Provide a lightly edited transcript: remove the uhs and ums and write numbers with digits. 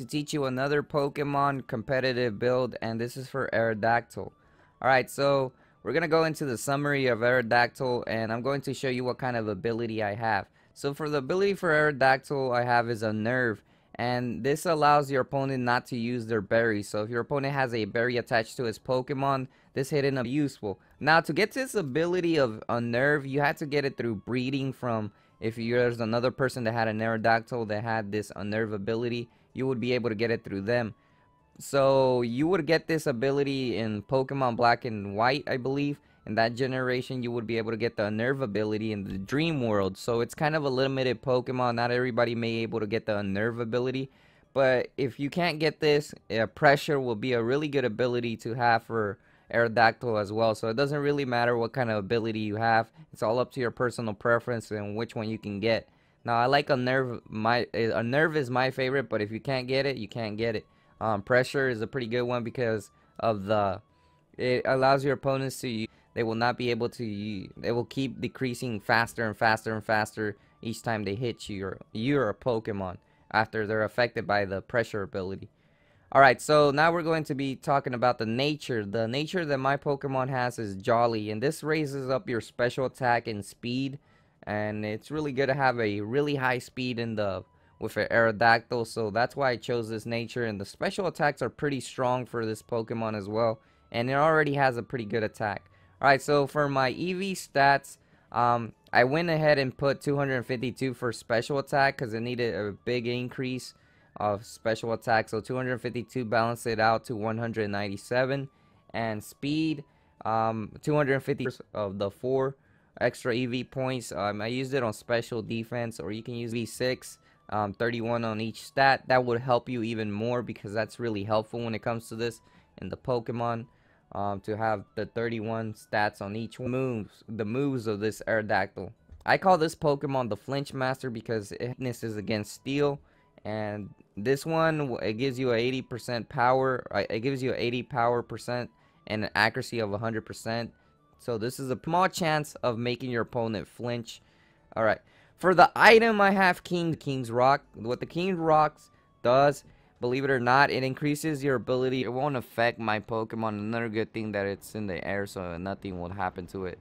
to teach you another Pokemon competitive build, and this is for Aerodactyl. Alright, so we're gonna go into the summary of Aerodactyl, and I'm going to show you what kind of ability I have. So for the ability for Aerodactyl I have is a Nerve, and this allows your opponent not to use their berry. So if your opponent has a berry attached to his Pokemon, this hidden ability is useful. Now to get this ability of a Nerve, you had to get it through breeding from, if there's another person that had an Aerodactyl that had this Unnerve ability, you would be able to get it through them. So you would get this ability in Pokemon Black and White, I believe. In that generation, you would be able to get the Unnerve ability in the Dream World. So it's kind of a limited Pokemon. Not everybody may be able to get the Unnerve ability. But if you can't get this, Pressure will be a really good ability to have for Aerodactyl as well. So it doesn't really matter what kind of ability you have. It's all up to your personal preference and which one you can get. Now I like Unnerve. Unnerve is my favorite, but if you can't get it, you can't get it. Pressure is a pretty good one because of it allows your opponents to, they will not be able to, they will keep decreasing faster and faster and faster each time they hit you or your Pokemon after they're affected by the pressure ability. Alright, so now we're going to be talking about the nature. The nature that my Pokemon has is Jolly, and this raises up your special attack and speed, and it's really good to have a really high speed in the with an Aerodactyl, so that's why I chose this nature. And the special attacks are pretty strong for this Pokemon as well, and it already has a pretty good attack. Alright, so for my EV stats, I went ahead and put 252 for special attack because it needed a big increase of special attack, so 252 balanced it out to 197. And speed, 250 of the 4 extra EV points. I used it on special defense, or you can use V6. 31 on each stat. That would help you even more because that's really helpful when it comes to this in the Pokemon, to have the 31 stats on each one. The moves of this Aerodactyl. I call this Pokemon the Flinch Master because its weakness is against Steel, and this one, it gives you a 80% power. It gives you a 80 power percent and an accuracy of 100%. So this is a small chance of making your opponent flinch. All right. For the item, I have King's Rock. What the King's Rocks does, believe it or not, it increases your ability. It won't affect my Pokemon. Another good thing that it's in the air, so nothing will happen to it.